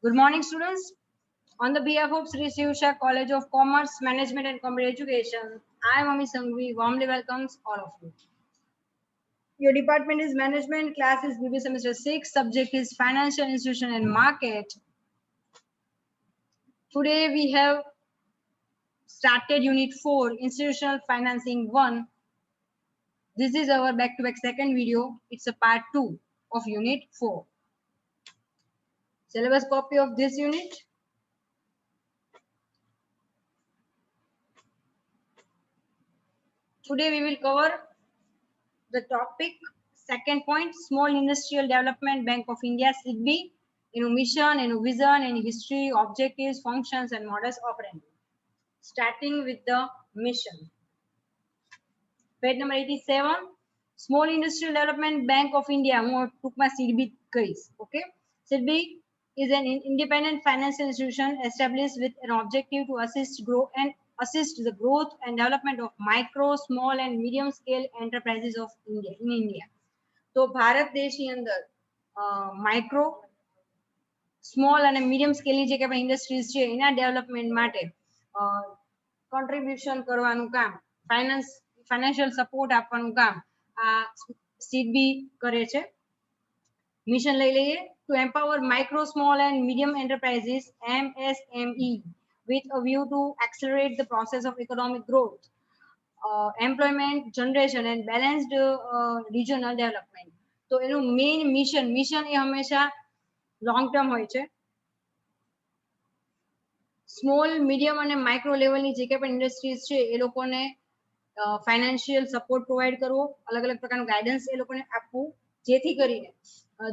Good morning, students. On the behalf of Sri Shivsha College of Commerce, Management and Computer Education, I am Ami Sangvi, warmly welcomes all of you. Your department is Management, class is BB Semester 6, subject is Financial Institution and Market. Today we have started Unit 4, Institutional Financing 1. This is our back-to-back second video. It's a part 2 of Unit 4. Syllabus copy of this unit. Today we will cover the topic second point, Small Industrial Development Bank of India SIDBI, mission, vision, history, objectives, functions and modus operandi. Starting with the mission. Page number 87, Small Industrial Development Bank of India, more ટૂંકમાં SIDBI કહીશ. Okay, SIDBI is an independent financial institution established with an objective to assist the growth and development of micro, small and medium scale enterprises of India in India. તો ભારત દેશની અંદર micro small અને medium સ્કેલની જે કે industries છે એના development માટે કોન્ટ્રીબ્યુશન કરવાનું કામ, ફાઇનાન્શિયલ સપોર્ટ આપવાનું કામ આ SIDBI કરે છે. મિશન લઈ લઈએ to empower micro, small and medium enterprises MSME with a view to accelerate the process of economic growth, employment generation and balanced regional development. તો એનું મેઇન મિશન એ હંમેશા લોંગ ટર્મ હોય છે. સ્મોલ, મીડિયમ અને micro લેવલની જે કંઈ પણ ઇન્ડસ્ટ્રીઝ છે એ લોકોને ફાઇનાન્શિયલ સપોર્ટ પ્રોવાઈડ કરવો, અલગ અલગ પ્રકારનું ગાઈડન્સ એ લોકોને આપવું, જેથી કરીને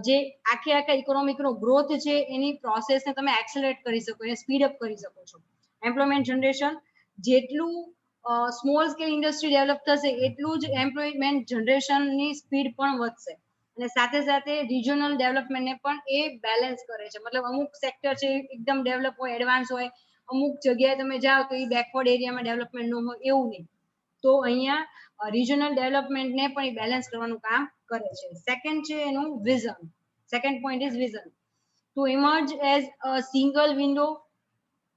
જે આખા ઇકોનોમિકનો ગ્રોથ છે એની પ્રોસેસને તમે એક્સેલરેટ કરી શકો, એને સ્પીડ અપ કરી શકો છો. એમ્પ્લોયમેન્ટ જનરેશન, જેટલું સ્મોલ સ્કેલ ઇન્ડસ્ટ્રી ડેવલપ થશે એટલું જ એમ્પ્લોયમેન્ટ જનરેશનની સ્પીડ પણ વધશે અને સાથે સાથે રિજનલ ડેવલપમેન્ટને પણ એ બેલેન્સ કરે છે. મતલબ અમુક સેક્ટર છે એકદમ ડેવલપ હોય, એડવાન્સ હોય, અમુક જગ્યાએ તમે જાઓ તો એ બેકવર્ડ એરિયામાં ડેવલપમેન્ટ ન હોય એવું નહીં. તો અહીંયા રિજનલ ડેવલપમેન્ટને પણ એ બેલેન્સ કરવાનું કામ કરે છે. સેકન્ડ છે એનું vision. Second point is vision to emerge as a single window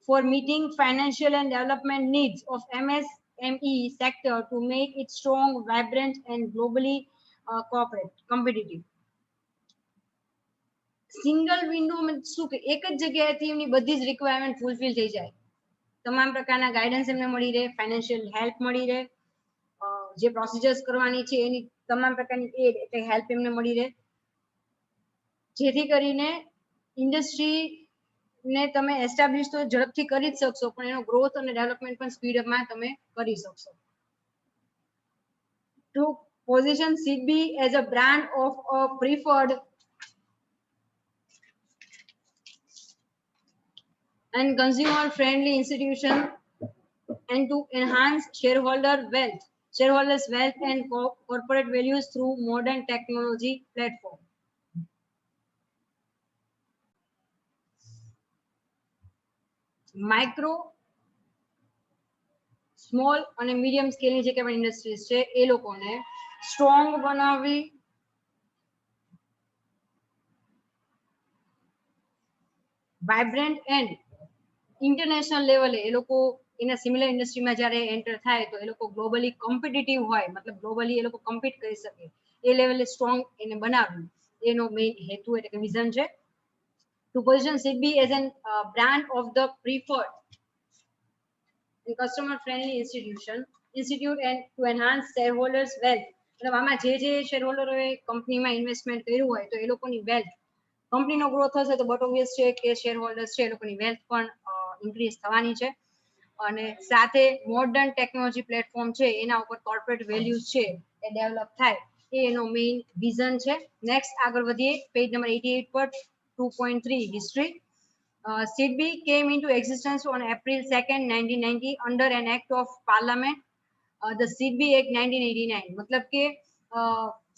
for meeting financial and development needs of MSME sector to make it strong, vibrant and globally competitive. Single window શું કે એક જ જગ્યાએથી એમની બધી જ રિક્વાયરમેન્ટ ફૂલફિલ થઈ જાય, તમામ પ્રકારના ગાઈડન્સ એમને મળી રહે, ફાઇનાન્શિયલ હેલ્પ મળી રહે, જે પ્રોસિજર્સ કરવાની છે એની તમામ પ્રકારની એડ એટલે હેલ્પ એમને મળી રહે, જેથી કરીને ઇન્ડસ્ટ્રી ને તમે એસ્ટાબ્લિશ તો ઝડપથી કરી જ શકશો પણ એનો ગ્રોથ અને ડેવલપમેન્ટ પણ સ્પીડઅપમાં તમે કરી શકશો. To position SIDBI as a brand of a preferred and consumer friendly institution and to enhance shareholders wealth and corporate values through modern technology platform. Micro, small અને મીડિયમ સ્કેલની જે કંઈ ઇન્ડસ્ટ્રીઝ છે એ લોકોને સ્ટ્રોંગ બનાવવી, વાઇબ્રન્ટ એન્ડ ઇન્ટરનેશનલ લેવલે એ લોકો એના સિમિલર ઇન્ડસ્ટ્રીમાં જ્યારે એન્ટર થાય તો એ લોકો ગ્લોબલી કોમ્પિટિટિવ હોય, મતલબ ગ્લોબલી એ લોકો કમ્પીટ કરી શકે એ લેવલે સ્ટ્રોંગ એને બનાવવું એનો મેઇન હેતુ એટલે કે વિઝન છે. To position SIDBI as an brand of the preferred and customer friendly institute and to enhance shareholders wealth. મતલબ આમાં જે શેરહોલ્ડરોએ કંપનીમાં ઇન્વેસ્ટમેન્ટ કર્યું હોય તો એ લોકોની વેલ્થ, કંપનીનો ગ્રોથ થશે તો બટ ઓબ્વિયસ છે કે શેરહોલ્ડર્સ છે એ લોકોની વેલ્થ પણ ઇન્ક્રીઝ થવાની છે અને સાથે મોડર્ન ટેકનોલોજી પ્લેટફોર્મ છે એના ઉપર કોર્પોરેટ વેલ્યુઝ છે એ ડેવલપ થાય એ એનો મેઇન વિઝન છે. નેક્સ્ટ આગળ વધીએ પેજ નંબર 88 પર 2.3 history. SIDBI came into existence on April 2nd, 1990 under an act of parliament, the SIDBI Act 1989. मतलब के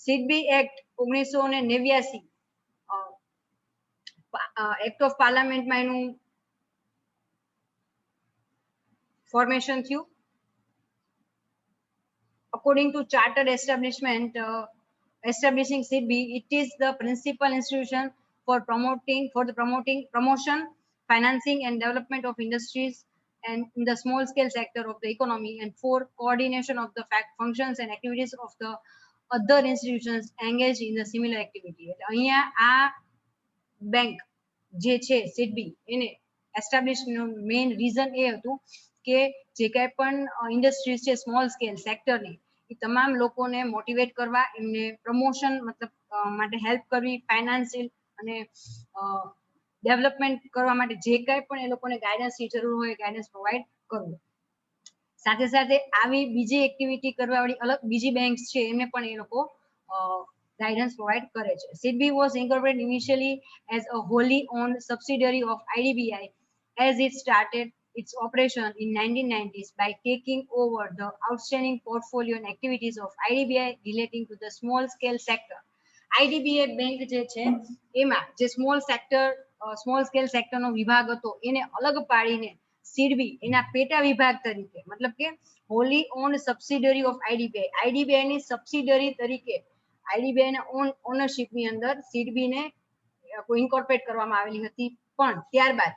SIDBI Act 1989 એક્ટ ઓફ પાર્લામેન્ટમાં એનું ફોર્મેશન થયું. According to chartered establishing SIDBI, it is the principal institution for promotion, financing and development of industries and in the small scale sector of the economy, and for coordination of the functions and activities of the other institutions engaged in the similar activity. એટલે અહીંયા આ bank જે છે SIDBI એને establish main reason એ હતું કે જે કાંઈ પણ ઇન્ડસ્ટ્રીઝ છે સ્મોલ સ્કેલ સેક્ટરની એ તમામ લોકોને મોટિવેટ કરવા, એમને પ્રમોશન મતલબ માટે હેલ્પ કરવી, ફાઇનાન્શિયલ અને ડેવલપમેન્ટ કરવા માટે જે કાંઈ પણ એ લોકોને ગાઈડન્સની જરૂર હોય ગાઈડન્સ પ્રોવાઈડ કરવું. સાથે સાથે આવી બીજી એક્ટિવિટી કરવા વાળી અલગ બીજી બેંક્સ છે એમને પણ એ લોકો guidance provide કરે છે. SIDBI was incorporated initially as a wholly owned subsidiary of IDBI as it started its operation in 1990s by taking over the outstanding portfolio and activities of IDBI relating to the small scale sector. IDBI bank જે છે એમાં જે small scale sector નો વિભાગ હતો એને અલગ પાડીને SIDBI એના પેટા વિભાગ તરીકે મતલબ કે wholly owned subsidiary of IDBI, IDBI ની સબસિડરી તરીકે IDBI ના ઓનરશિપ ની અંદર SIDBI ને ઇન્કોર્પોરેટ કરવામાં આવેલી હતી. પણ ત્યારબાદ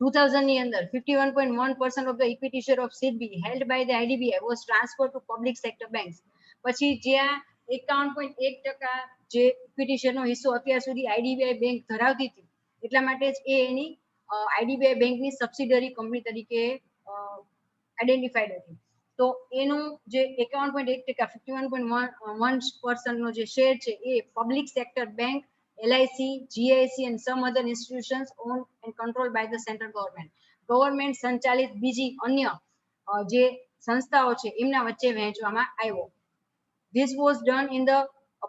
2000 ની અંદર 51.1% of the equity share of SIDBI held by the IDBI was transferred to public sector banks. પછી જ્યાં 51.1% જે ઇક્વિટી શેરનો હિસ્સો અત્યાર સુધી IDBI બેંક ધરાવતી હતી એટલા માટે જ એ એની IDBI બેંકની સબસિડરી કંપની તરીકે આઈડેન્ટિફાઈડ હતી. તો એનું જે 51.1% 51.1% નો જે શેર છે એ public sector bank, LIC, GIC and some other institutions owned and controlled by the central government. Government સંચાલિત બીજી અન્ય જે સંસ્થાઓ છે એમના વચ્ચે વહેંચવામાં આવ્યો. This was done in the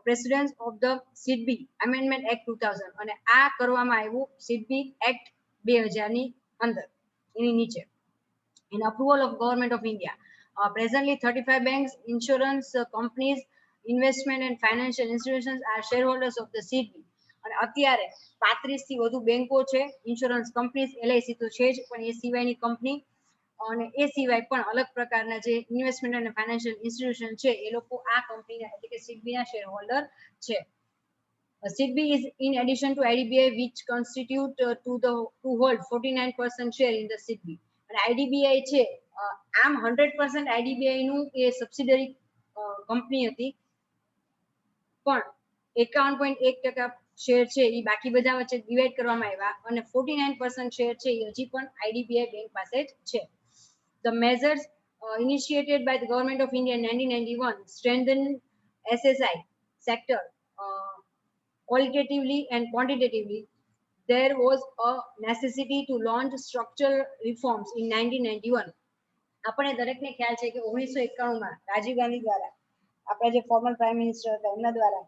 precedence of the SIDBI Amendment Act 2000 અને આ કરવામાં આવ્યું SIDBI Act 2000 ની અંદર એની નીચે. In approval of Government of India. Presently 35 banks, insurance companies, investment and financial institutions are shareholders of the SIDBI. અને અત્યારે 35 થી વધુ બેંકો છે, ઇન્સ્યોરન્સ કંપનીઝ, LIC તો છે જ, પણ એ સિવાયની કંપની અને એ સિવાય પણ અલગ પ્રકારના જે ઇન્વેસ્ટમેન્ટ અને ફાઇનાન્શિયલ ઇન્સ્ટિટ્યુશન છે એ લોકો આ કંપનીના એટલે કે SIDBI ના શેર હોલ્ડર છે. SIDBI is in addition to IDBI which constitute to hold 49% share in the SIDBI. અને IDBI છે આમ 100% IDBI નું એ સબસિડરી કંપની હતી પણ 51.1% શેર છે એ બાકી બધા વચ્ચે ડિવાઈડ કરવામાં આવ્યા અને 49% શેર છે એ હજી પણ IDBI બેંક પાસે જ છે. The measures initiated by the Government of India in 1991 strengthened SSI sector qualitatively and quantitatively. There was a necessity to launch structural reforms in 1991. આપણે દરેકને ખ્યાલ છે કે 1991 માં રાજીવ ગાંધી દ્વારા આપણા જે ફોર્મર પ્રાઇમ મિનિસ્ટર હતા એમના દ્વારા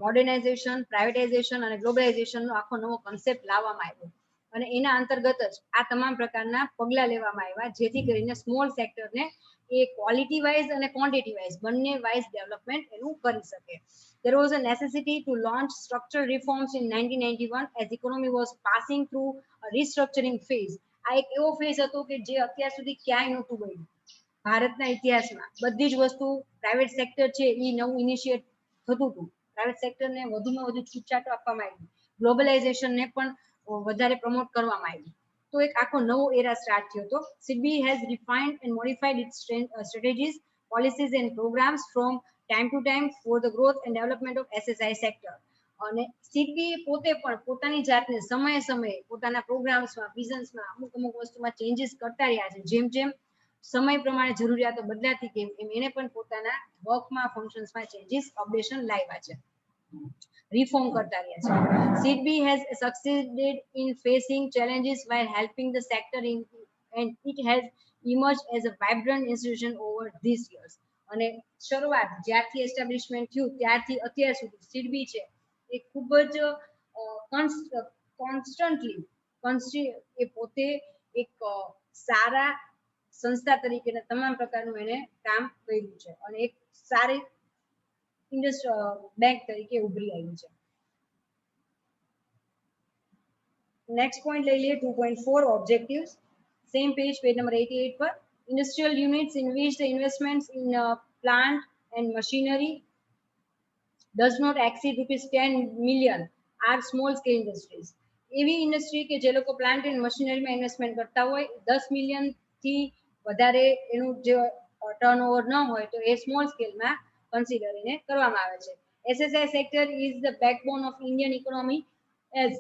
મોડર્નાઇઝેશન, પ્રાઇવેટાઇઝેશન અને ગ્લોબલાઇઝેશનનો આખો નવો કન્સેપ્ટ લાવવામાં આવ્યો અને એના અંતર્ગત જ આ તમામ પ્રકારના પગલા લેવામાં આવ્યા જેથી કરીને સ્મોલ સેક્ટરને એ ક્વોલિટી વાઇઝ અને ક્વોન્ટિટી વાઇઝ બંને વાઇઝ ડેવલપમેન્ટ એનું કરી શકે. There was a necessity to launch structural reforms in 1991 as economy was passing through a restructuring phase. આ એક એવો ફેઝ હતો કે જે અત્યાર સુધી ક્યાંય નહોતું બન્યું ભારતના ઇતિહાસમાં. બધી જ વસ્તુ પ્રાઇવેટ સેક્ટર છે એ નવું ઇનિશિએટ થતું હતું, પ્રાઇવેટ સેક્ટરને વધુમાં વધુ છૂટછાટો આપવામાં આવી, ગ્લોબલાઇઝેશનને પણ વધારે પ્રમોટ કરવામાં આવી. તો એક આખો નવો એરા સ્ટાર્ટ થયો હતો. SIDBI has refined and modified its strategies, policies and programs from time to time for the growth and development of SSI sector. અને SIDBI પોતે પણ પોતાની જાતને સમયે સમયે પોતાના પ્રોગ્રામ્સમાં, વિઝન્સમાં અમુક વસ્તુમાં ચેન્જીસ કરતા રહ્યા છે. જેમ જેમ સમય પ્રમાણે જરૂરિયાતો બદલાતી કેમ એમ એને પણ પોતાના વર્કમાં, ફંક્શન્સમાં ચેન્જીસ, અપડેશન લાવ્યા છે, રિફોર્મ કરતા રહ્યા છે. SIDBI has succeeded in facing challenges while helping the sector in and it has emerged as a vibrant institution over these years. અને શરૂઆત જ્યારથી એસ્ટાબ્લિશમેન્ટ થયું ત્યારથી અત્યાર સુધી SIDBI છે એ ખૂબ જ કોન્સ્ટન્ટલી એ પોતે એક સારા સંસ્થા તરીકેના તમામ પ્રકારનું એને કામ કર્યું છે અને એક સારી બેંક તરીકે ઉભરી આવી છે. નેક્સ્ટ પોઈન્ટ લઈ લઈએ 2.4 ઓબ્જેક્ટિવ્સ. સેમ પેજ નંબર 88 પર. Industrial units in which the investments in plant and machinery does not exceed rupees 10 million are small scale industries. એવી ઇન્ડસ્ટ્રી કે જે લોકો પ્લાન્ટ એન્ડ મશીનરીમાં ઇન્વેસ્ટમેન્ટ કરતા હોય, 10 મિલિયન થી વધારે એનું જે ટર્નઓવર ન હોય તો એ સ્મોલ સ્કેલમાં કન્સિડર એને કરવામાં આવે છે. SSI sector is the backbone of Indian economy as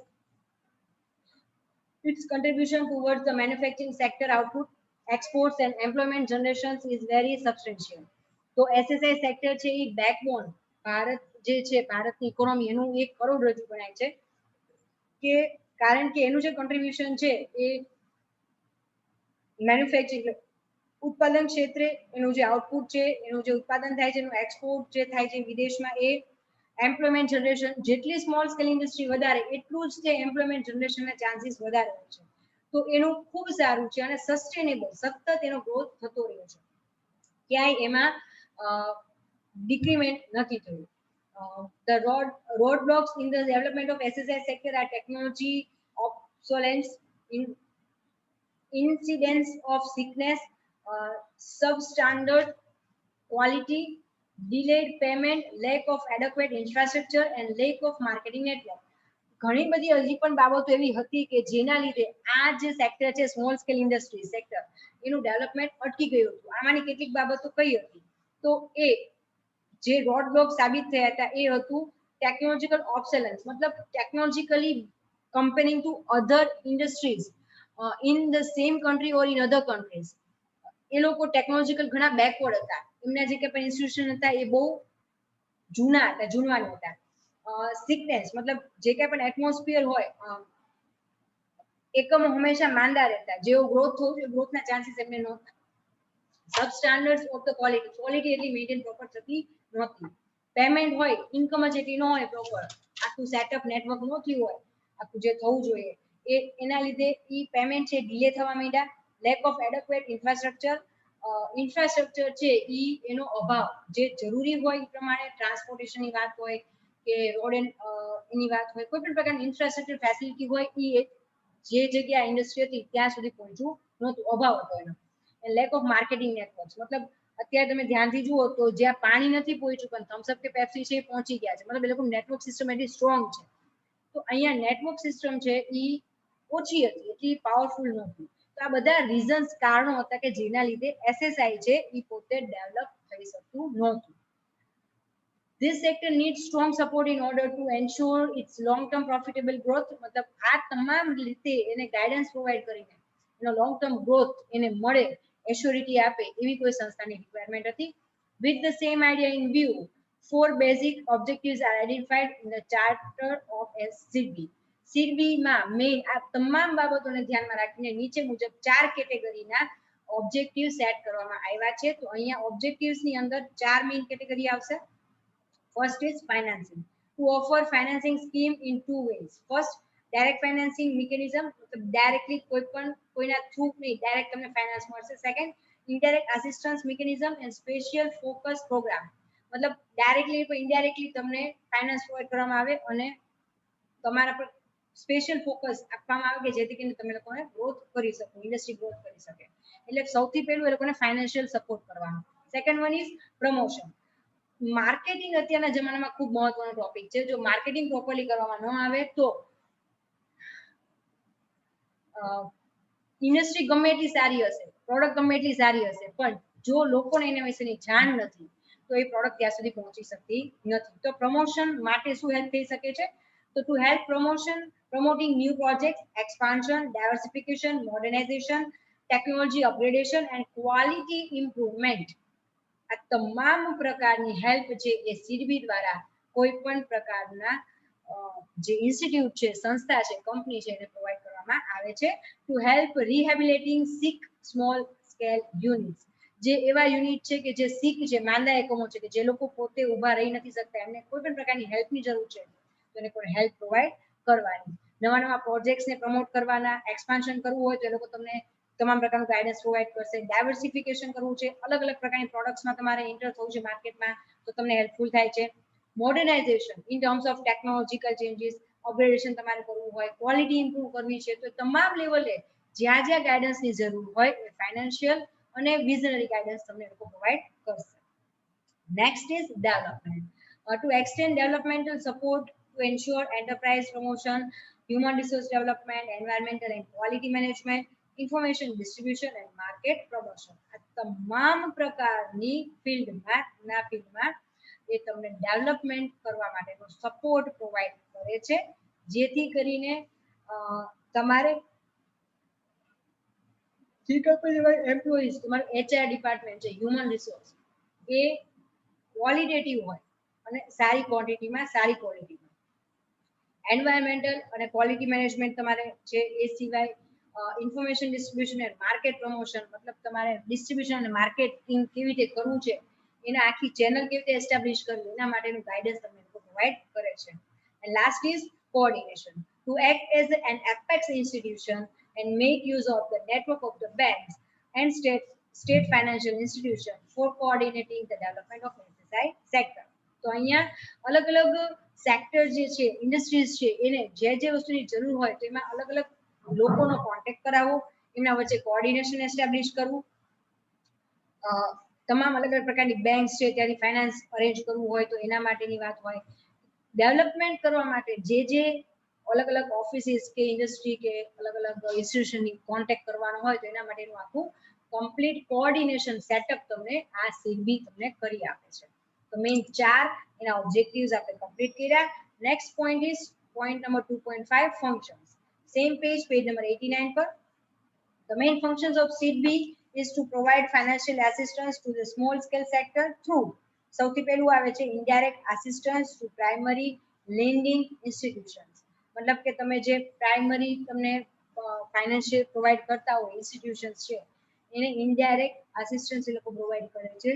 its contribution towards the manufacturing sector output, exports and employment generations is very substantial. તો એસએસઆઈ સેક્ટર છે એ બેકબોન, ભારત જે છે ભારતની ઇકોનોમી એનું એક કરોડરજ્જુ ગણાય છે, કે કારણ કે એનું જે કોન્ટ્રીબ્યુશન છે એ મેન્યુફેક્ચરિંગ ઉત્પાદન ક્ષેત્રે એનું જે આઉટપુટ છે, એનું જે ઉત્પાદન થાય છે, એનું એક્સપોર્ટ જે થાય છે વિદેશમાં, એ એમ્પ્લોયમેન્ટ જનરેશન, જેટલી સ્મોલ સ્કેલ ઇન્ડસ્ટ્રી વધારે એટલું જ તે એમ્પ્લોયમેન્ટ જનરેશનના ચાન્સીસ વધારે હોય છે. તો એનું ખૂબ સારું છે અને સસ્ટેનેબલ સતત એનો ગ્રોથ થતો રહ્યો છે, ક્યાંય એમાં ડિક્રીમેન્ટ નથી થયું. The roadblocks in the development of SSI sector are technology obsolescence, incidence of sickness, substandard quality, delayed payment, lack of adequate infrastructure and lack of marketing network. ઘણી બધી હજી પણ બાબતો એવી હતી કે જેના લીધે આ જે સેક્ટર છે સ્મોલ સ્કેલ ઇન્ડસ્ટ્રી સેક્ટર એનું ડેવલપમેન્ટ અટકી ગયું હતું. આમાંની કેટલીક બાબતો કઈ હતી? તો એ જે રોડ બ્લોક સાબિત થયા હતા એ હતું ટેકનોલોજીકલ ઓબ્સેલન્સ, મતલબ technologically comparing to other industries in the same country or in other countries. એ લોકો ટેકનોલોજીકલ ઘણા બેકવર્ડ હતા, એમના જે કંઈ પણ ઇન્સ્ટિટ્યુશન હતા એ બહુ જૂના હતા, જૂનવાના હતા. સિકનેસ મતલબ જે કંઈ પણ એટમોસ્ફિયર હોય, એકમો હંમેશા માંદા રહેતા, જેવો ગ્રોથ થયો છે ગ્રોથના ચાન્સીસ એમને નહોતા. સબસ્ટાન્ડર્ડ્સ ઓફ ધ ક્વોલિટી એટલી મેન્ટેન પ્રોપર થતી નહોતી. પેમેન્ટ હોય, ઇન્કમ જ એટલી ન હોય પ્રોપર, આખું સેટઅપ નેટવર્ક ન થયું હોય આખું જે થવું જોઈએ, એના લીધે ઈ પેમેન્ટ છે ડિલે થવા માંડ્યા. લેક ઓફ એડેક્વેટ ઇન્ફ્રાસ્ટ્રક્ચર છે ઈ એનો અભાવ, જે જરૂરી હોય એ પ્રમાણે ટ્રાન્સપોર્ટેશનની વાત હોય કે રોડ એની વાત હોય, કોઈ પણ પ્રકારની ઇન્ફ્રાસ્ટ્રક્ચર ફેસિલિટી હોય એ જે જગ્યા ઇન્ડસ્ટ્રી હતી ત્યાં સુધી પહોંચવું નહોતું, અભાવ હતો એનો. લેક ઓફ માર્કેટિંગ નેટવર્ક્સ, મતલબ અત્યારે તમે ધ્યાનથી જુઓ તો જ્યાં પાણી નથી પહોંચ્યું પણ થમ્સઅપ કે પેપ્સી છે એ પહોંચી ગયા છે, મતલબ એ લોકો નેટવર્ક સિસ્ટમ એટલી સ્ટ્રોંગ છે. તો અહીંયા નેટવર્ક સિસ્ટમ છે એ ઓછી હતી, એટલી પાવરફુલ નહોતી. તો આ બધા રીઝન્સ, કારણો હતા કે જેના લીધે એસએસઆઈ છે એ પોતે ડેવલપ થઈ શકતું નહોતું. This sector needs strong support in order to ensure its long-term profitable growth. મતલબ આ તમામ રીતે એને ગાઈડન્સ પ્રોવાઈડ કરીને એનો લોંગ ટર્મ ગ્રોથ એને મળે, એશ્યોરિટી આપે એવી કોઈ સંસ્થાની રિક્વાયરમેન્ટ હતી. With the same idea in view, 4 basic objectives are identified in the charter of SIDBI. સિડબીમાં મેઇન આ તમામ બાબતોને ધ્યાનમાં રાખીને નીચે મુજબ 4 કેટેગરીના ઓબ્જેક્ટિવ સેટ કરવામાં આવ્યા છે. તો અહીંયા ઓબ્જેક્ટિવ્સની અંદર 4 મેઇન કેટેગરી આવશે. First is financing. To offer financing scheme in 2 ways. First, direct financing mechanism, directly કોઈના થ્રુ નહીં, ડાયરેક્ટ તમને ફાઇનાન્સ મળશે. Second, indirect assistance mechanism and special focus program, મતલબ ડાયરેક્ટલી પણ ઇનડાયરેક્ટલી તમને ફાઇનાન્સ પ્રોવાઈડ કરવામાં આવે અને તમારા પર સ્પેશિયલ ફોકસ આપવામાં આવે કે જેથી કરીને તમે લોકોને ગ્રોથ કરી શકો, ઇન્ડસ્ટ્રી ગ્રોથ કરી શકે. એટલે સૌથી પહેલું એ લોકોને ફાઇનાન્શિયલ સપોર્ટ કરવાનો. Second one is promotion. Marketing અત્યારના જમાનામાં ખૂબ મહત્વનો ટોપિક છે. જો માર્કેટિંગ પ્રોપરલી કરવામાં ન આવે તો ઇન્ડસ્ટ્રી ગમે એટલી સારી હશે, પ્રોડક્ટ ગમે એટલી સારી હશે, પણ જો લોકોને એના વિશેની જાણ નથી તો એ પ્રોડક્ટ ત્યાં સુધી પહોંચી શકતી નથી. તો પ્રમોશન માટે શું હેલ્પ થઈ શકે છે? તો to help promotion, promoting new projects, expansion, diversification, modernization, technology upgradation and quality improvement. આ તમામ પ્રકારની હેલ્પ છે એ સિડબી દ્વારા કોઈ પણ પ્રકારના જે ઇન્સ્ટિટ્યૂટ છે, સંસ્થા છે, કંપની છે એને પ્રોવાઈડ કરવામાં આવે છે. To help rehabilitating sick small scale units, જે એવા યુનિટ છે કે જે સિક છે, માંદા એકમો છે કે જે લોકો પોતે ઊભા રહી નથી શકતા, એમને કોઈ પણ પ્રકારની હેલ્પની જરૂર છે તો એને કોઈ હેલ્પ પ્રોવાઈડ કરવાની. નવા નવા પ્રોજેક્ટ્સને પ્રમોટ કરવાના, એક્સપાન્શન કરવું હોય તો એ લોકો તમને તમામ પ્રકારનું ગાઈડન્સ પ્રોવાઈડ કરશે. ડાયવર્સિફિકેશન કરવું છે, અલગ અલગ પ્રકારની પ્રોડક્ટ્સમાં તમારે એન્ટર થવું છે માર્કેટમાં, તો તમને હેલ્પફુલ થાય છે. Modernisation in terms of technological changes, upgradation તમારે કરવું હોય, ક્વોલિટી ઇમ્પ્રૂવ કરવી છે, તો તમામ લેવલે જ્યાં જ્યાં ગાઈડન્સની જરૂર હોય એ ફાઇનાન્શિયલ અને વિઝનરી ગાઈડન્સ તમને લોકો પ્રોવાઈડ કરશે. Next is development. To extend developmental support to ensure enterprise promotion, human resource development, environmental and quality management, information distribution and market promotion. આ તમામ પ્રકારની ફિલ્ડમાં એ તમને ડેવલપમેન્ટ કરવા માટેનો સપોર્ટ પ્રોવાઈડ કરે છે, જેથી કરીને તમારે એમ્પ્લોઈઝ, તમારું HR ડિપાર્ટમેન્ટ છે, હ્યુમન રિસોર્સ, એ ક્વોલિટેટિવ હોય અને સારી ક્વોન્ટિટીમાં સારી ક્વોલિટીમાં. એન્વાયરમેન્ટલ અને ક્વોલિટી મેનેજમેન્ટ તમારે છે. એ સિવાય information distribution and market promotion, મતલબ તમારે ડિસ્ટ્રીબ્યુશન અને માર્કેટિંગ કેવી રીતે કરવું છે, એના આખી ચેનલ કેવી રીતે એસ્ટાબ્લિશ કરવી, એના માટેનું ગાઈડન્સ તમને પ્રોવાઈડ કરે છે. And last is coordination, two act as an apex institution and make use of the network of the banks and state financial institution for coordinating the development of SSI sector. તો અહીંયા અલગ અલગ sector જે છે, industries છે, એને જે વસ્તુની જરૂર હોય તો એમાં અલગ અલગ લોકોનો કોન્ટેક્ટ કરાવવો, એમના વચ્ચે કોઓર્ડિનેશન એસ્ટાબ્લિશ કરવું, તમામ અલગ અલગ પ્રકારની બેંક્સ છે ત્યાંની ફાઇનાન્સ અરેન્જ કરવું હોય તો એના માટેની વાત હોય. ડેવલપમેન્ટ કરવા માટે જે અલગ અલગ ઓફિસીસ કે ઇન્ડસ્ટ્રી કે અલગ અલગ ઇન્સ્ટિટ્યુશનની કોન્ટેક્ટ કરવાનો હોય તો એના માટેનું આખું કમ્પ્લીટ કોઓર્ડિનેશન સેટઅપ તમને આ સીબી તમને કરી આપે છે. તો મેઇન 4 એના ઓબ્જેક્ટિવ્સ આપણે કમ્પ્લીટ કર્યા. Next point is point number 2.5 functions. Same page number 89 પર. The main functions of SEED is to provide financial assistance to the small scale sector through સૌથી પહેલું આવે છે indirect assistance to primary lending institutions. મતલબ કે તમે જે primary તમને ફાઇનાન્શિયલ પ્રોવાઈડ કરતા હોય ઇન્સ્ટિટ્યુશન્સ છે એને ઇનડાયરેક્ટ આસિસ્ટન્સ એ લોકો પ્રોવાઈડ કરે છે.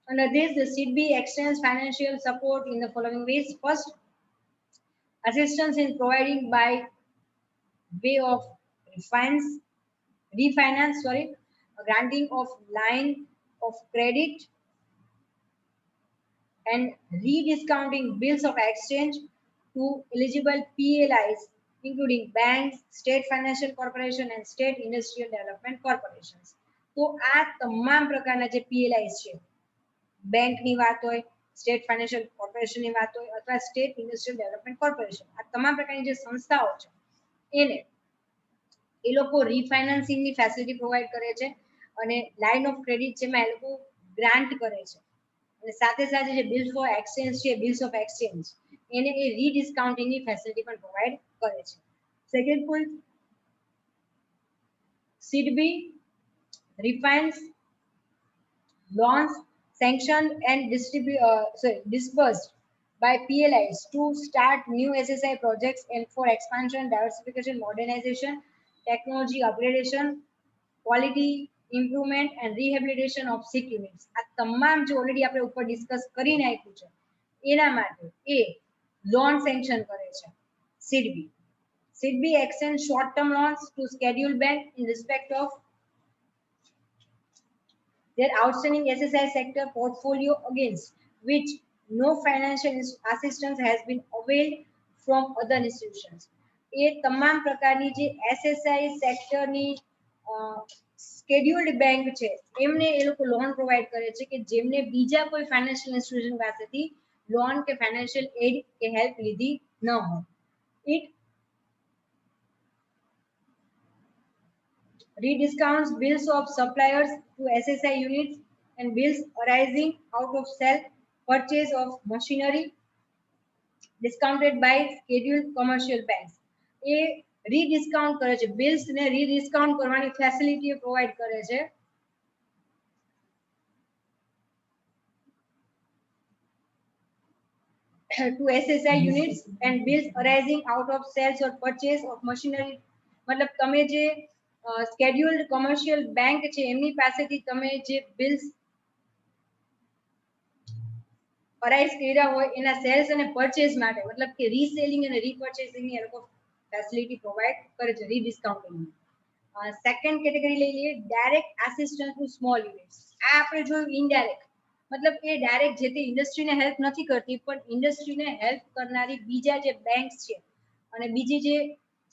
Under this, the SEED extends financial support in the following ways. First, assistance in providing by way of refinance, granting of line of credit and rediscounting bills of exchange to eligible PLIs, including banks, state financial corporation and state industrial development corporations. તો આ તમામ પ્રકારના જે PLIs છે, બેંકની વાત હોય, state financial કોર્પોરેશનની વાત હોય અથવા સ્ટેટ ઇન્ડસ્ટ્રીયલ ડેવલપમેન્ટ કોર્પોરેશન, આ તમામ પ્રકારની જે સંસ્થાઓ છે એને એ લોકો રીફાઇનાન્સિંગની ફેસિલિટી પ્રોવાઈડ કરે છે અને લાઇન ઓફ ક્રેડિટ જેમાં એ લોકો ગ્રાન્ટ કરે છે અને સાથે સાથે જે બિલ્સ ઓફ એક્સચેન્જ છે, બિલ્સ ઓફ એક્સચેન્જ એને એ રીડિસ્કાઉન્ટિંગની ફેસિલિટી પણ પ્રોવાઈડ કરે છે. Second point, SEED refines loans sanctioned and disbursed by PLIs to start new SSI projects and for expansion, diversification, modernization, technology upgradation, quality improvement and rehabilitation of sick units. આ તમામ જે already આપણે ઉપર discuss કરીને આપ્યું છે એના માટે એ લોન સેન્કશન કરે છે SEED. SEED extends short term loans to scheduled bank in respect of their outstanding SSI sector portfolio against which no financial assistance has been availed from other institutions. એ તમામ પ્રકારની જે SSI સેક્ટરની સ્કેડ્યુલ્ડ બેંક છે એમને એ લોકો loan provide કરે છે કે જેમને બીજા કોઈ ફાઇનાન્શિયલ ઇન્સ્ટિટ્યુશન પાસેથી લોન કે ફાઇનાન્શિયલ એડ કે હેલ્પ લીધી ન હોય. It rediscounts bills of suppliers to SSI units and bills arising out of self-purchase of machinery discounted by scheduled commercial banks. એ રીડિસ્કાઉન્ટ કરે છે, બિલ્સ ને રીડિસ્કાઉન્ટ કરવાની ફેસિલિટી પ્રોવાઈડ કરે છે to SSI units and bills arising out of sales or purchase of machinery. મતલબ તમે જે સ્કેડ્યુલ્ડ commercial bank છે એમની પાસેથી તમે જે બિલ્સ અરાઇઝ કર્યા હોય એના સેલ્સ અને પરચેઝ માટે, મતલબ કે રીસેલિંગ અને રીપર્ચેસિંગની એ લોકો ફેસિલિટી પ્રોવાઈડ કરે છે રીડિસ્કાઉન્ટિંગ. સેકન્ડ કેટેગરી લઈ લઈએ, direct assistance to small units. આ આપણે જોયું ઇનડાયરેક્ટ, મતલબ એ ડાયરેક્ટ જે તે ઇન્ડસ્ટ્રીને હેલ્પ નથી કરતી પણ ઇન્ડસ્ટ્રીને હેલ્પ કરનારી બીજા જે બેંક્સ છે અને બીજી જે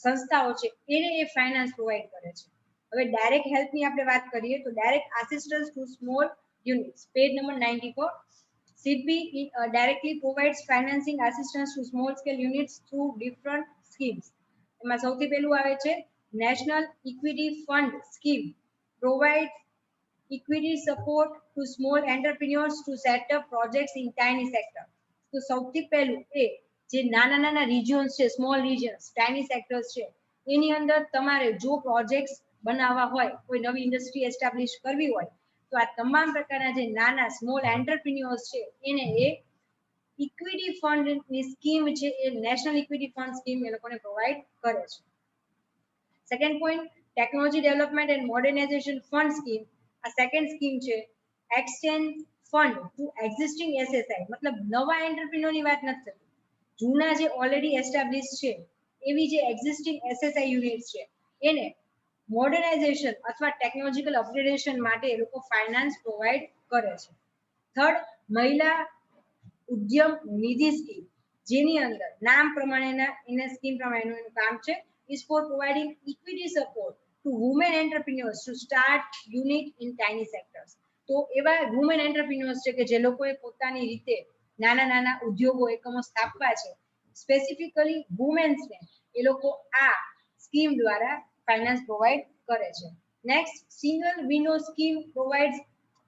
સંસ્થાઓ છે એને એ ફાઇનાન્સ પ્રોવાઈડ કરે છે. હવે ડાયરેક્ટ હેલ્પની આપણે વાત કરીએ તો direct assistance to small units, page number 94. SIDBI directly provides financing assistance to small scale units through different schemes. એમાં સૌથી પહેલું આવે છે national equity fund scheme provides equity support to small entrepreneurs to set up projects in tiny sector. તો સૌથી પહેલું એ જે નાના નાના રિજિયન્સ છે સ્મોલ રિજિયન્સ ટાઇની સેક્ટર્સ છે એની અંદર તમારે જો પ્રોજેક્ટ્સ બનાવવા હોય કોઈ નવી ઇન્ડસ્ટ્રી એસ્ટાબ્લિશ કરવી હોય તો આ તમામ પ્રકારના જે નાના સ્મોલ એન્ટરપ્રિન્યોર્સ છે એને એ ઇક્વિટી ફંડની સ્કીમ છે એ નેશનલ ઇક્વિટી ફંડ સ્કીમ એ લોકોને પ્રોવાઈડ કરે છે. Second point technology development and modernisation fund scheme. આ સેકન્ડ સ્કીમ છે extend fund to existing SSI મતલબ નવા એન્ટરપ્રિન્યોરની વાત નથી થતી જૂના જે ઓલરેડી એસ્ટાબ્લિશ છે એવી જે એક્ઝિસ્ટિંગ એસએસઆઈ યુનિટ્સ છે એને મોડર્નાઇઝેશન અથવા ટેકનોલોજીકલ અપગ્રેડેશન માટે એ લોકો ફાઇનાન્સ પ્રોવાઈડ કરે છે. થર્ડ મહિલા ઉદ્યમ નિધિ સ્કીમ જેની અંદર નામ પ્રમાણેના એના સ્કીમ પ્રમાણેનું એનું કામ છે is for providing equity support to women entrepreneurs to start unit in tiny sectors. તો એવા વુમેન એન્ટરપ્રિન્યોર્સ છે કે જે લોકોએ પોતાની રીતે નાના નાના ઉદ્યોગો એકમો સ્થાપવા છે સ્પેસિફિકલી વુમેન્સને એ લોકો આ સ્કીમ દ્વારા ફાઇનાન્સ પ્રોવાઈડ કરે છે. Next single window scheme provides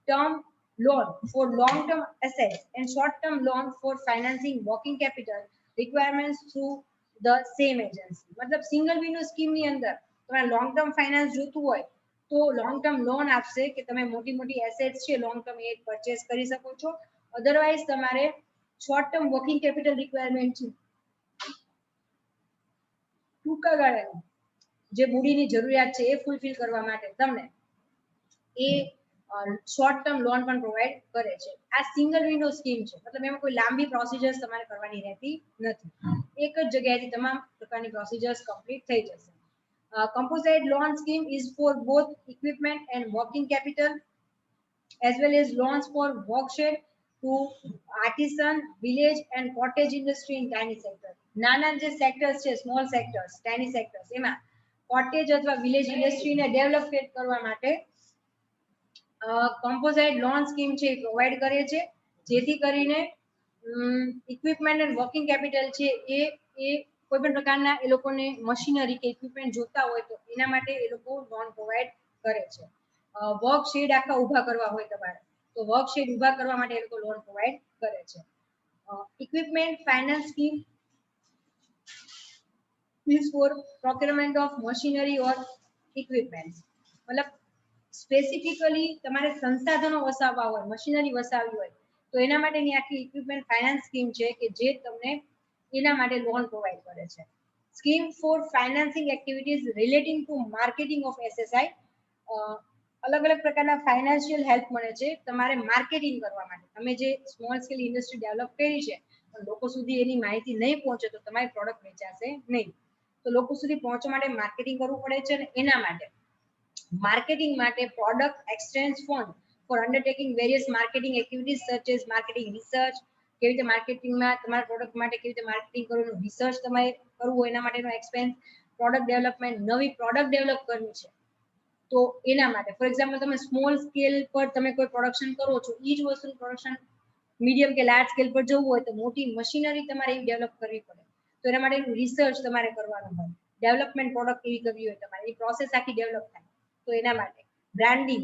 term loan for long term assets and short term loan for financing working capital requirements through the same agency. मतलब सिंगल विंडो स्कीम ની અંદર તમારે long term finance જોતું હોય તો long term loan આપશે કે તમે મોટી મોટી એસેટ્સ છે લોંગ ટર્મ એ પરચેસ કરી શકો છો. અધરવાઇઝ તમારે short term working capital requirement છે ટૂંકા ગાળાની જે મૂડીની જરૂરિયાત છે એ ફૂલફિલ કરવા માટે તમને એ શોર્ટ ટર્મ લોન પણ પ્રોવાઈડ કરે છે. આ સિંગલ વિન્ડો સ્કીમ છે મતલબ એમાં કોઈ લાંબી પ્રોસિજર્સ તમારે કરવાની રહેતી નથી એક જ જગ્યાએથી તમામ પ્રકારની પ્રોસિજર્સ કમ્પ્લીટ થઈ જશે. Composite loan scheme is for both equipment and working capital as well as loans for workshed to artisan, village and cottage industry in tiny sector. નાના જે સેક્ટર્સ છે સ્મોલ સેક્ટર્સ ટાઇની સેક્ટર્સ એમાં cottage અથવા village ઇન્ડસ્ટ્રીને develop કરવા માટે કમ્પોઝાઇટ loan scheme છે એ provide કરે છે જેથી કરીને ઇક્વિપમેન્ટ એન્ડ વર્કિંગ કેપિટલ છે એ કોઈ પણ પ્રકારના એ લોકોને મશીનરી કે ઇક્વિપમેન્ટ જોતા હોય તો એના માટે એ લોકો લોન પ્રોવાઈડ કરે છે. વર્ક શેડ આખા ઊભા કરવા હોય તમારે તો વર્ક શેડ ઊભા કરવા માટે એ લોકો લોન પ્રોવાઈડ કરે છે. Equipment finance scheme is for procurement of machinery or equipment. मतलब સ્પેસિફિકલી તમારે સંસાધનો વસાવવા હોય મશીનરી વસાવવી હોય તો એના માટેની આખી ઇક્વિપમેન્ટ ફાઇનાન્સ સ્કીમ છે કે જે તમને એના માટે લોન પ્રોવાઈડ કરે છે. Scheme for financing activities relating two marketing of SSI. અલગ અલગ પ્રકારના ફાઇનાન્શિયલ હેલ્પ મળે છે તમારે માર્કેટિંગ કરવા માટે. તમે જે સ્મોલ સ્કેલ ઇન્ડસ્ટ્રી ડેવલપ કરી છે પણ લોકો સુધી એની માહિતી નહીં પહોંચે તો તમારી પ્રોડક્ટ વેચાશે નહીં. તો લોકો સુધી પહોંચવા માટે માર્કેટિંગ કરવું પડે છે અને એના માટે માર્કેટિંગ માટે product exchange fund for undertaking various marketing activities such as marketing research કેવી રીતે માર્કેટિંગમાં તમારા પ્રોડક્ટ માટે કેવી રીતે માર્કેટિંગ કરવું રિસર્ચ તમારે કરવું હોય એના માટેનો એક્સપેન્સ પ્રોડક્ટ ડેવલપમેન્ટ નવી પ્રોડક્ટ ડેવલપ કરવી છે તો એના માટે ફોર એક્ઝામ્પલ તમે સ્મોલ સ્કેલ પર તમે કોઈ પ્રોડક્શન કરો છો એ જ વસ્તુનું પ્રોડક્શન મીડિયમ કે લાર્જ સ્કેલ પર જવું હોય તો મોટી મશીનરી તમારે એવી ડેવલપ કરવી પડે તો એના માટે રિસર્ચ તમારે કરવાનું હોય ડેવલપમેન્ટ પ્રોડક્ટ એવી કરવી હોય તમારે એ પ્રોસેસ આખી ડેવલપ થાય તો એના માટે branding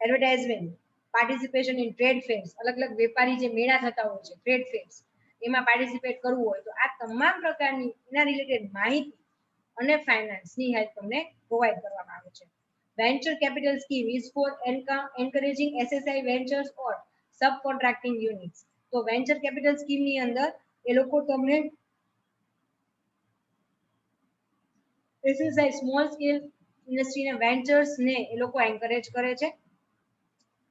advertisement participation in trade fares અલગ અલગ વેપારી જે મેળા થતા હોય છે ટ્રેડ ફેર્સ એમાં પાર્ટિસિપેટ કરવું હોય તો આ તમામ પ્રકારની એના રિલેટેડ માહિતી અને ફાઇનાન્સની હેલ્પ તમને પ્રોવાઈડ કરવામાં આવે છે. Venture capital scheme is four encouraging SSI ventures or sub contracting units. તો વેન્ચર કેપિટલ સ્કીમની અંદર એ લોકો તમને એસએસઆઈ સ્મોલ સ્કેલ ઇન્ડસ્ટ્રીના વેન્ચર્સને એ લોકો એન્કરેજ કરે છે.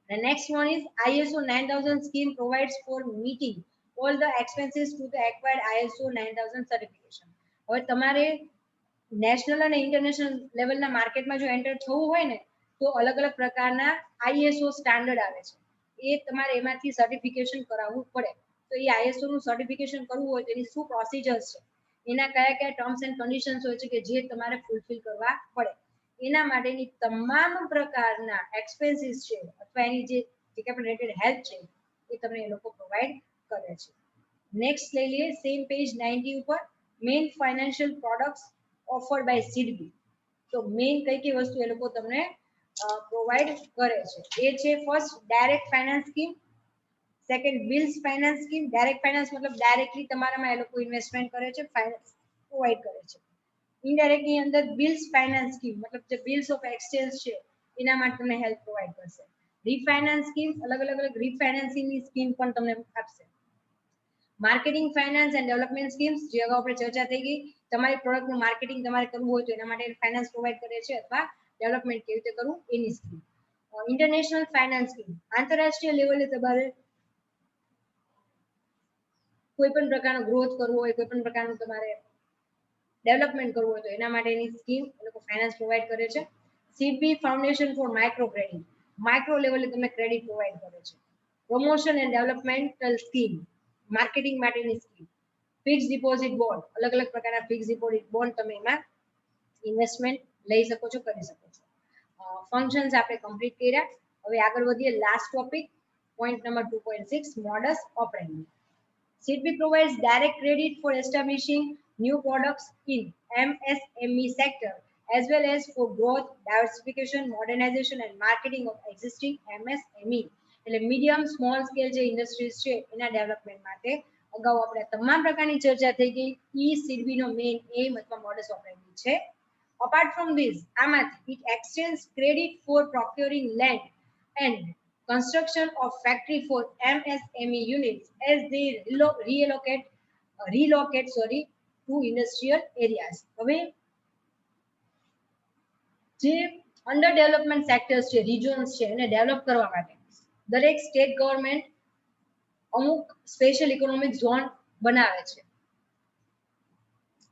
The next one is ISO 9000 scheme provides for meeting all the expenses to the acquired ISO 9000 certification. હવે તમારે national અને ઇન્ટરનેશનલ લેવલના માર્કેટમાં જો એન્ટર થવું હોય ને તો અલગ અલગ પ્રકારના ISO સ્ટાન્ડર્ડ આવે છે એ તમારે એમાંથી સર્ટિફિકેશન કરાવવું પડે. તો એ ISO નું સર્ટિફિકેશન કરવું હોય તો એની શું પ્રોસિજર્સ છે એના કયા કયા ટર્મ્સ એન્ડ કન્ડિશન્સ હોય છે કે જે તમારે ફૂલફિલ કરવા પડે એના માટેની તમામ પ્રકારના એક્સપેન્સીસ છે અથવા એની જે રિલેટેડ હેલ્પ છે એ તમને એ લોકો પ્રોવાઈડ કરે છે. નેક્સ્ટ લઈ લઈએ સેમ પેજ 90 ઉપર, main financial products offered by SIDBI. તો મેઇન કઈ વસ્તુ એ લોકો તમને પ્રોવાઈડ કરે છે એ છે first direct finance scheme, second bills finance scheme. Direct finance મતલબ ડાયરેક્ટલી તમારામાં એ લોકો ઇન્વેસ્ટમેન્ટ કરે છે, ફાઇનાન્સ પ્રોવાઈડ કરે છે. ઇનડાયરેક્ટ ની અંદર બિલ્સ ફાઇનાન્સ સ્કીમ મતલબ જે બિલ્સ ઓફ એક્સચેન્જ છે એના માટે તમને હેલ્પ પ્રોવાઈડ કરશે. રીફાઇનાન્સ સ્કીમ અલગ અલગ રીફાઇનાન્સિંગ ની સ્કીમ પણ તમને આપશે. Marketing finance and development schemes, જે અગાઉ આપણે ચર્ચા થઈ ગઈ, તમારી પ્રોડક્ટનું માર્કેટિંગ તમારે કરવું હોય તો એના માટે ફાઇનાન્સ પ્રોવાઈડ કરે છે, અથવા ડેવલપમેન્ટ કેવી રીતે કરવું એની સ્કીમ. ઇન્ટરનેશનલ ફાઇનાન્સ સ્કીમ, આંતરરાષ્ટ્રીય લેવલે તમારે કોઈ પણ પ્રકારનો ગ્રોથ કરવો હોય, કોઈ પણ પ્રકારનું તમારે ડેવલપમેન્ટ કરવું હોય તો એના માટેની સ્કીમ એ લોકો ફાઇનાન્સ પ્રોવાઈડ કરે છે. CB foundation for micro credit, micro લેવલે તમને ક્રેડિટ પ્રોવાઈડ કરે છે. Promotion and developmental scheme, marketing માટેની સ્કીમ. ફિક્સ ડિપોઝિટ બોન્ડ, અલગ અલગ પ્રકારના ફિક્સ ડિપોઝિટ બોન્ડ તમે એમાં ઇન્વેસ્ટમેન્ટ લઈ શકો છો, કરી શકો છો. ફંક્શન્સ આપણે કમ્પ્લીટ કર્યા. હવે આગળ વધીએ last topic, point number 2.6, modus operandi. SIDBI provides direct credit for establishing new products in MSME sector as well as for growth, diversification, modernization and marketing of existing MSME. એટલે medium small scale જે industries છે એના development માટે અગાઉ આપણે તમામ પ્રકારની ચર્ચા થઈ ગઈ. SIDBI નો મેઇન એમ અથવા મોડસ ઓપરેન્ડી છે. Apart from this, આમાંથી it extends credit for procuring land and construction of factory for MSME units as they relocate to industrial areas. હવે જે અંડર ડેવલપમેન્ટ સેક્ટર્સ છે, રિજન્સ છે, એને ડેવલપ કરવા માટે દરેક સ્ટેટ ગવર્મેન્ટ અમુક સ્પેશિયલ ઇકોનોમિક ઝોન બનાવે છે.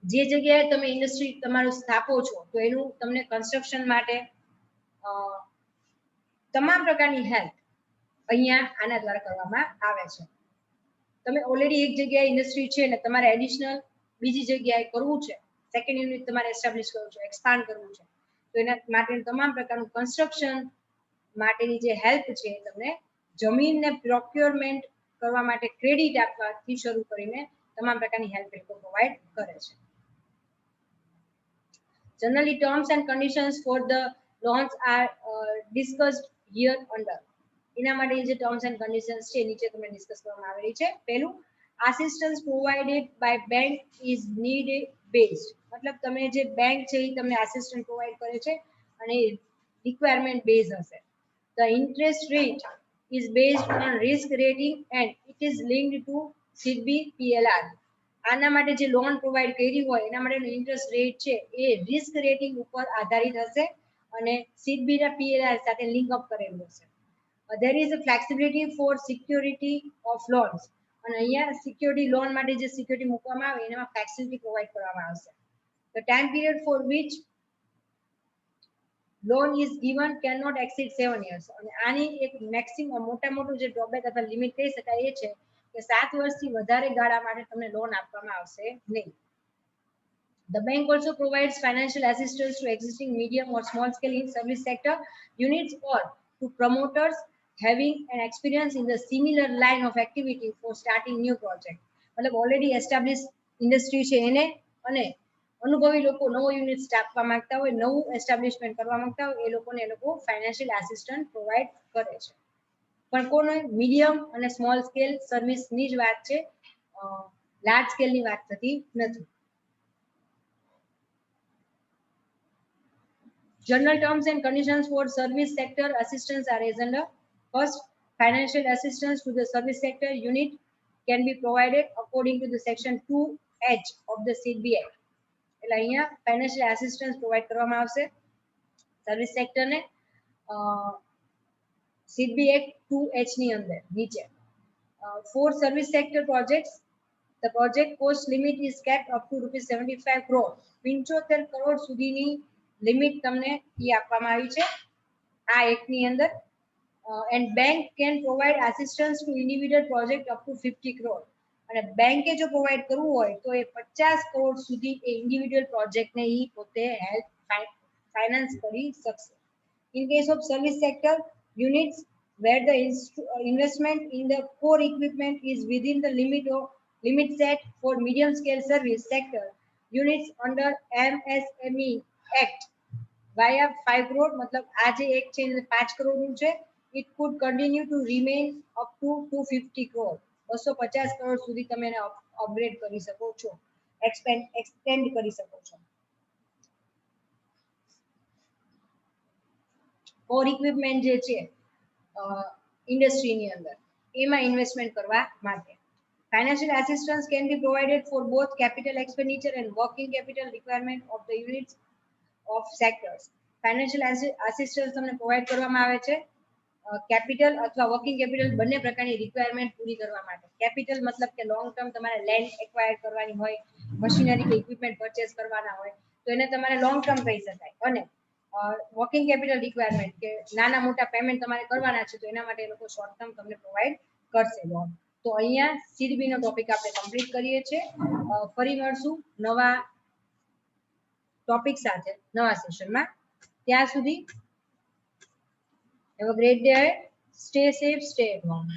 જે જગ્યાએ તમે ઇન્ડસ્ટ્રી તમારું સ્થાપો છો તો એનું તમને કન્સ્ટ્રક્શન માટે તમામ પ્રકારની હેલ્પ અહીંયા આના દ્વારા કરવામાં આવે છે. તમે ઓલરેડી એક જગ્યાએ ઇન્ડસ્ટ્રી છે ને તમારે એડિશનલ બીજી જગ્યાએ કરવું છે, સેકન્ડ યુનિટ તમારે એસ્ટાબ્લિશ કરવું છે, એક્સપાન્ડ કરવું છે, તો એના માટે તમામ પ્રકારનું કન્સ્ટ્રક્શન માટેની જે હેલ્પ છે તમને જમીનને પ્રોક્યોરમેન્ટ કરવા માટે ક્રેડિટ આપવાથી શરૂ કરીને તમામ પ્રકારની હેલ્પ એ પ્રોવાઈડ કરે છે. Generally, terms and conditions for the loans are discussed here under. એના માટે જે ટર્મ્સ એન્ડ કન્ડિશન્સ છે નીચે તમને ડિસ્કસ કરવામાં આવેલી છે. પહેલું, assistance provided by bank is need based, મતલબ તમે જે બેંક છે એ તમને આસિસ્ટન્સ પ્રોવાઈડ કરે છે અને રિક્વાયરમેન્ટ બેઝ હશે. The interest rate is based on risk rating and it is linked to SIDBI PLR. આના માટે જે લોન પ્રોવાઈડ કરી હોય એના માટેનો ઇન્ટરેસ્ટ રેટ છે એ રિસ્ક રેટિંગ ઉપર આધારિત હશે અને SIDBI ના PLR સાથે લિંક અપ કરેલું હશે. There is a flexibility for security of loans, અને અહીંયા સિક્યોરિટી લોન માટે જે સિક્યોરિટી મૂકવામાં આવે એમાં ફ્લેક્સિબિલિટી પ્રોવાઈડ કરવામાં આવશે. The time period for which loan is given cannot exceed 7 years. અને આની એક મેક્સિમમ મોટું જે ડ્રોબેક અથવા લિમિટ કહી શકાય એ છે કે 7 વર્ષથી વધારે ગાળા માટે તમને લોન આપવામાં આવશે નહીં. The bank also provides financial assistance to existing medium or small scale in service sector units or to promoters having an experience in the similar line of activity for starting new project. મતલબ already establish industry છે એને અને અનુભવી લોકો નવો unit સ્થાપવા માંગતા હોય, નવું એસ્ટાબ્લિશમેન્ટ કરવા માંગતા હોય એ લોકો ફાઇનાન્શિયલ આસિસ્ટન્ટ પ્રોવાઈડ કરે છે. પણ કોને? મીડિયમ અને સ્મોલ સ્કેલ સર્વિસની જ વાત છે, લાર્જ સ્કેલની વાત થતી નથી. General terms and conditions for service sector assistance are as under. First, financial assistance to the service sector unit can be provided according to the section 2H of the SIDBI Act. એટલે અહીંયા financial assistance provide કરવામાં આવશે service સેક્ટરને SIDBI Act 2H ની અંદર નીચે. For service sector projects, the project cost limit is capped up to ₹75 crore. 75 crore સુધીની limit તમને એ આપવામાં આવી છે આ એક્ટની અંદર. And bank can provide assistance to individual project up to 50 crore. અને બેંકે જો પ્રોવાઈડ કરવું હોય તો એ 50 કરોડ સુધી એ ઇન્ડિવિડ્યુઅલ પ્રોજેક્ટને ઈ પોતે હેલ્પ ફાઇનાન્સ કરી શકશે. In case of service sector units, where the investment in the core equipment is within the limit set for medium scale service sector units under MSME Act via 5 crore मतलब આ જે એક છે 5 કરોડનું છે it could continue to remain up to 250 crore 250 crore સુધી તમે એને અપગ્રેડ કરી શકો છો એક્સટેન્ડ કરી શકો છો કોર ઇક્વિપમેન્ટ જે છે ઇન્ડસ્ટ્રીની અંદર એમાં ઇન્વેસ્ટમેન્ટ કરવા માટે financial assistance can be provided for both capital expenditure and working capital requirement of the units of sectors financial assistance તમને પ્રોવાઈડ કરવામાં આવે છે કેપિટલ અથવા વર્કિંગ કેપિટલ બંને પ્રકારની રિક્વાયરમેન્ટ પૂરી કરવા માટે કેપિટલ મતલબ કે લોંગ ટર્મ તમારે લેન્ડ એક્વાયર કરવાની હોય મશીનરી કે ઇક્વિપમેન્ટ પરચેસ કરવાના હોય તો એને તમારે લોંગ ટર્મ કહી શકાય અને વર્કિંગ કેપિટલ રિક્વાયરમેન્ટ કે નાના મોટા પેમેન્ટ તમારે કરવાના છે તો એના માટે એ લોકો શોર્ટ ટર્મ તમને પ્રોવાઈડ કરશે લોન તો અહીંયા સીડીબી નો ટોપિક આપણે કમ્પ્લીટ કરીએ છીએ ફરી મળશું નવા ટોપિક સાથે નવા સેશનમાં ત્યાં સુધી have a great day stay safe stay at home